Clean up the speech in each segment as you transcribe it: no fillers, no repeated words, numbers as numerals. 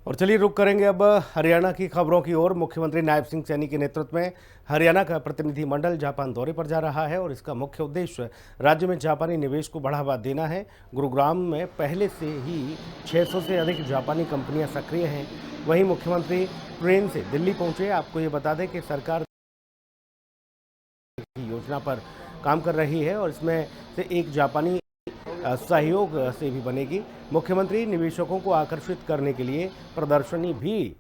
और चलिए रुक करेंगे अब हरियाणा की खबरों की ओर। मुख्यमंत्री नायब सिंह सैनी के नेतृत्व में हरियाणा का प्रतिनिधिमंडल जापान दौरे पर जा रहा है और इसका मुख्य उद्देश्य राज्य में जापानी निवेश को बढ़ावा देना है। गुरुग्राम में पहले से ही 600 से अधिक जापानी कंपनियां सक्रिय हैं। वहीं मुख्यमंत्री ट्रेन से दिल्ली पहुंचे। आपको ये बता दें कि सरकार की योजना पर काम कर रही है और इसमें से एक जापानी सहयोग से भी बनेगी। मुख्यमंत्री निवेशकों को आकर्षित करने के लिए प्रदर्शनी भी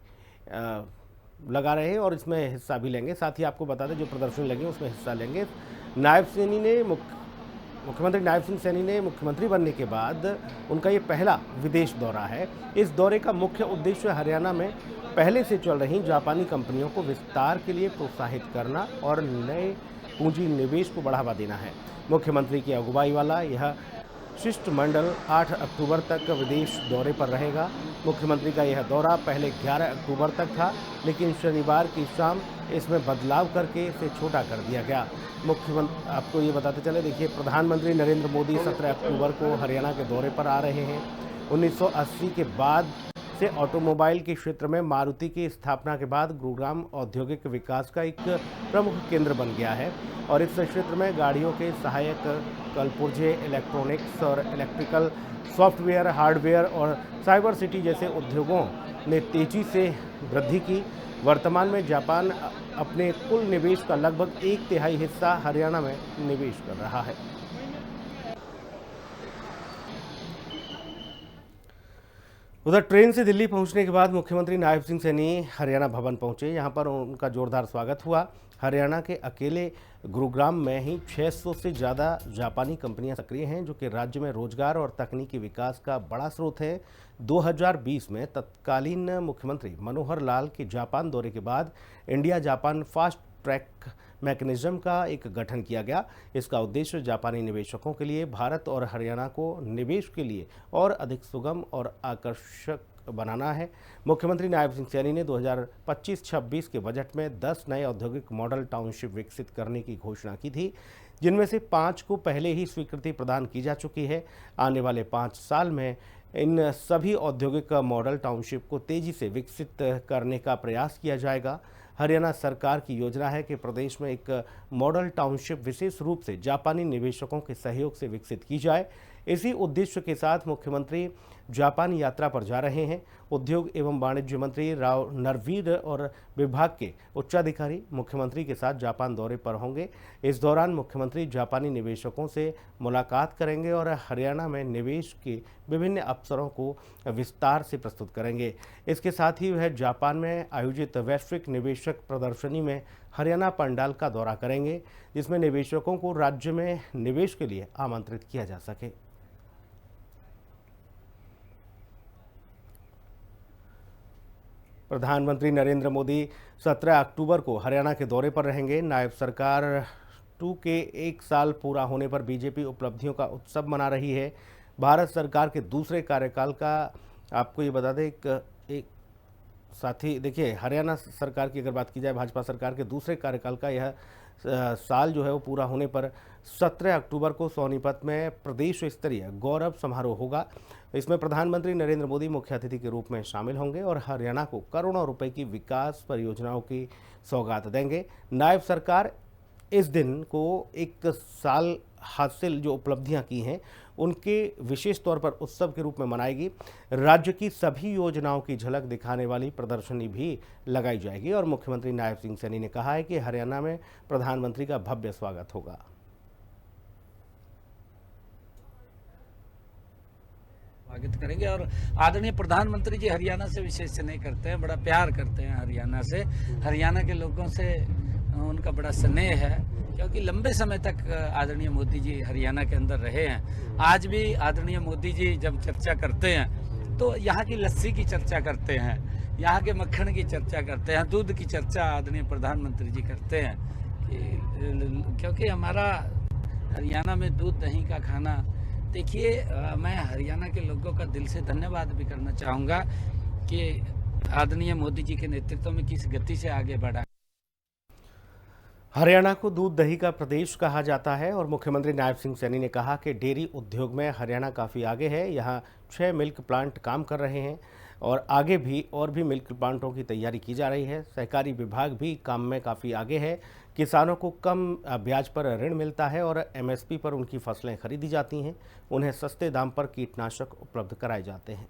लगा रहे हैं और इसमें हिस्सा भी लेंगे। साथ ही आपको बता दें जो प्रदर्शनी लगी उसमें हिस्सा लेंगे। मुख्यमंत्री नायब सिंह सैनी ने मुख्यमंत्री बनने के बाद उनका ये पहला विदेश दौरा है। इस दौरे का मुख्य उद्देश्य हरियाणा में पहले से चल रही जापानी कंपनियों को विस्तार के लिए प्रोत्साहित करना और नए पूंजी निवेश को बढ़ावा देना है। मुख्यमंत्री की अगुवाई वाला यह शिष्टमंडल 8 अक्टूबर तक विदेश दौरे पर रहेगा। मुख्यमंत्री का यह दौरा पहले 11 अक्टूबर तक था, लेकिन शनिवार की शाम इसमें बदलाव करके इसे छोटा कर दिया गया। मुख्यमंत्री आपको ये बताते चले, देखिए प्रधानमंत्री नरेंद्र मोदी 17 अक्टूबर को हरियाणा के दौरे पर आ रहे हैं। 1980 के बाद से ऑटोमोबाइल के क्षेत्र में मारुति की स्थापना के बाद गुरुग्राम औद्योगिक विकास का एक प्रमुख केंद्र बन गया है और इस क्षेत्र में गाड़ियों के सहायक कलपुर्जे, इलेक्ट्रॉनिक्स और इलेक्ट्रिकल, सॉफ्टवेयर, हार्डवेयर और साइबर सिटी जैसे उद्योगों ने तेजी से वृद्धि की। वर्तमान में जापान अपने कुल निवेश का लगभग 1/3 हिस्सा हरियाणा में निवेश कर रहा है। उधर ट्रेन से दिल्ली पहुंचने के बाद मुख्यमंत्री नायब सिंह सैनी हरियाणा भवन पहुंचे। यहां पर उनका जोरदार स्वागत हुआ। हरियाणा के अकेले गुरुग्राम में ही 600 से ज़्यादा जापानी कंपनियां सक्रिय हैं, जो कि राज्य में रोजगार और तकनीकी विकास का बड़ा स्रोत है। 2020 में तत्कालीन मुख्यमंत्री मनोहर लाल के जापान दौरे के बाद India Japan fast track mechanism का एक गठन किया गया। इसका उद्देश्य जापानी निवेशकों के लिए भारत और हरियाणा को निवेश के लिए और अधिक सुगम और आकर्षक बनाना है। मुख्यमंत्री नायब सिंह सैनी ने 2025-26 के बजट में 10 नए औद्योगिक मॉडल टाउनशिप विकसित करने की घोषणा की थी, जिनमें से 5 को पहले ही स्वीकृति प्रदान की जा चुकी है। आने वाले 5 साल में इन सभी औद्योगिक मॉडल टाउनशिप को तेजी से विकसित करने का प्रयास किया जाएगा। हरियाणा सरकार की योजना है कि प्रदेश में एक मॉडल टाउनशिप विशेष रूप से जापानी निवेशकों के सहयोग से विकसित की जाए। इसी उद्देश्य के साथ मुख्यमंत्री जापान यात्रा पर जा रहे हैं। उद्योग एवं वाणिज्य मंत्री राव नरवीर और विभाग के उच्चाधिकारी मुख्यमंत्री के साथ जापान दौरे पर होंगे। इस दौरान मुख्यमंत्री जापानी निवेशकों से मुलाकात करेंगे और हरियाणा में निवेश के विभिन्न अवसरों को विस्तार से प्रस्तुत करेंगे। इसके साथ ही वह जापान में आयोजित वैश्विक निवेशक प्रदर्शनी में हरियाणा पंडाल का दौरा करेंगे, जिसमें निवेशकों को राज्य में निवेश के लिए आमंत्रित किया जा सके। प्रधानमंत्री नरेंद्र मोदी 17 अक्टूबर को हरियाणा के दौरे पर रहेंगे। नायब सरकार 2 के 1 साल पूरा होने पर बीजेपी उपलब्धियों का उत्सव मना रही है। भारत सरकार के दूसरे कार्यकाल का आपको ये बता दें एक साथी, देखिए हरियाणा सरकार की अगर बात की जाए, भाजपा सरकार के दूसरे कार्यकाल का यह साल जो है वो पूरा होने पर 17 अक्टूबर को सोनीपत में प्रदेश स्तरीय गौरव समारोह होगा। इसमें प्रधानमंत्री नरेंद्र मोदी मुख्य अतिथि के रूप में शामिल होंगे और हरियाणा को करोड़ों रुपए की विकास परियोजनाओं की सौगात देंगे। नायब सरकार इस दिन को 1 साल हासिल जो उपलब्धियां की हैं उनके विशेष तौर पर उत्सव के रूप में मनाएगी। राज्य की सभी योजनाओं की झलक दिखाने वाली प्रदर्शनी भी लगाई जाएगी और मुख्यमंत्री नायब सिंह सैनी ने कहा है कि हरियाणा में प्रधानमंत्री का भव्य स्वागत होगा। स्वागत करेंगे और आदरणीय प्रधानमंत्री जी हरियाणा से विशेष स्नेह करते हैं, बड़ा प्यार करते हैं हरियाणा से। हरियाणा के लोगों से उनका बड़ा स्नेह है, क्योंकि लंबे समय तक आदरणीय मोदी जी हरियाणा के अंदर रहे हैं। आज भी आदरणीय मोदी जी जब चर्चा करते हैं तो यहाँ की लस्सी की चर्चा करते हैं, यहाँ के मक्खन की चर्चा करते हैं, दूध की चर्चा आदरणीय प्रधानमंत्री जी करते हैं क्योंकि हमारा हरियाणा में दूध दही का खाना। देखिए, मैं हरियाणा के लोगों का दिल से धन्यवाद भी करना चाहूँगा कि आदरणीय मोदी जी के नेतृत्व में किस गति से आगे बढ़ा। हरियाणा को दूध दही का प्रदेश कहा जाता है और मुख्यमंत्री नायब सिंह सैनी ने कहा कि डेयरी उद्योग में हरियाणा काफ़ी आगे है। यहाँ 6 मिल्क प्लांट काम कर रहे हैं और आगे भी और भी मिल्क प्लांटों की तैयारी की जा रही है। सहकारी विभाग भी काम में काफ़ी आगे है। किसानों को कम ब्याज पर ऋण मिलता है और MSP पर उनकी फसलें खरीदी जाती हैं। उन्हें सस्ते दाम पर कीटनाशक उपलब्ध कराए जाते हैं।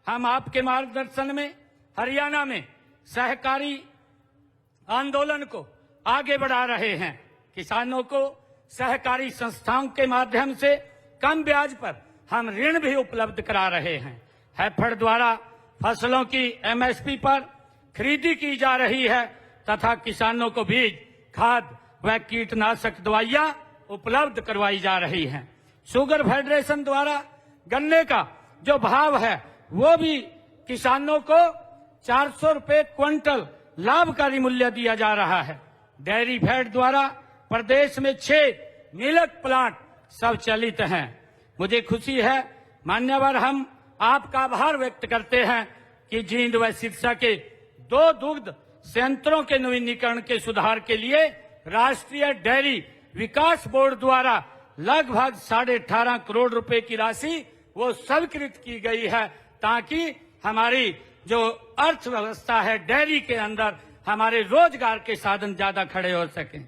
हम आपके मार्गदर्शन में हरियाणा में सहकारी आंदोलन को आगे बढ़ा रहे हैं। किसानों को सहकारी संस्थाओं के माध्यम से कम ब्याज पर हम ऋण भी उपलब्ध करा रहे हैं। हैफेड द्वारा फसलों की MSP पर खरीदी की जा रही है तथा किसानों को बीज, खाद व कीटनाशक दवाइयां उपलब्ध करवाई जा रही हैं। शुगर फेडरेशन द्वारा गन्ने का जो भाव है वो भी किसानों को 400 रुपए क्विंटल लाभकारी मूल्य दिया जा रहा है। डेयरी फेड द्वारा प्रदेश में 6 मिल्क प्लांट स्वचालित हैं। मुझे खुशी है मान्यवर, हम आपका आभार व्यक्त करते हैं कि जींद व सिरसा के 2 दुग्ध संयंत्रों के नवीनीकरण के सुधार के लिए राष्ट्रीय डेयरी विकास बोर्ड द्वारा लगभग 18.5 करोड़ रुपए की राशि वो स्वीकृत की गई है ताकि हमारी जो अर्थव्यवस्था है डेयरी के अंदर हमारे रोजगार के साधन ज्यादा खड़े हो सकें।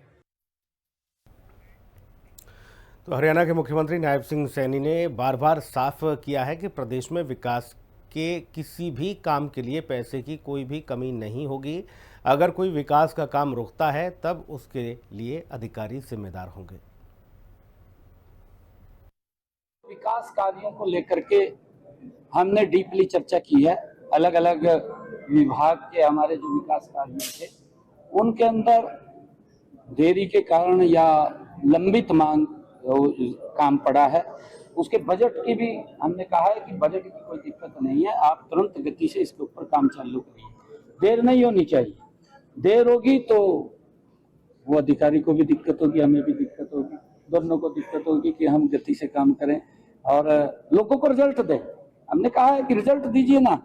तो हरियाणा के मुख्यमंत्री नायब सिंह सैनी ने बार बार साफ किया है कि प्रदेश में विकास के किसी भी काम के लिए पैसे की कोई भी कमी नहीं होगी। अगर कोई विकास का काम रुकता है तब उसके लिए अधिकारी जिम्मेदार होंगे। विकास कार्यों को लेकर के हमने डीपली चर्चा की है। अलग अलग विभाग के हमारे जो विकास कार्य थे उनके अंदर देरी के कारण या लंबित मांग काम पड़ा है। उसके बजट की भी हमने कहा है कि बजट की कोई दिक्कत नहीं है, आप तुरंत गति से इसके ऊपर काम चालू करिए। देर नहीं होनी चाहिए, देर होगी तो वो अधिकारी को भी दिक्कत होगी, हमें भी दिक्कत होगी, दोनों को दिक्कत होगी कि हम गति से काम करें और लोगों को रिजल्ट दें। हमने कहा है कि रिजल्ट दीजिए ना,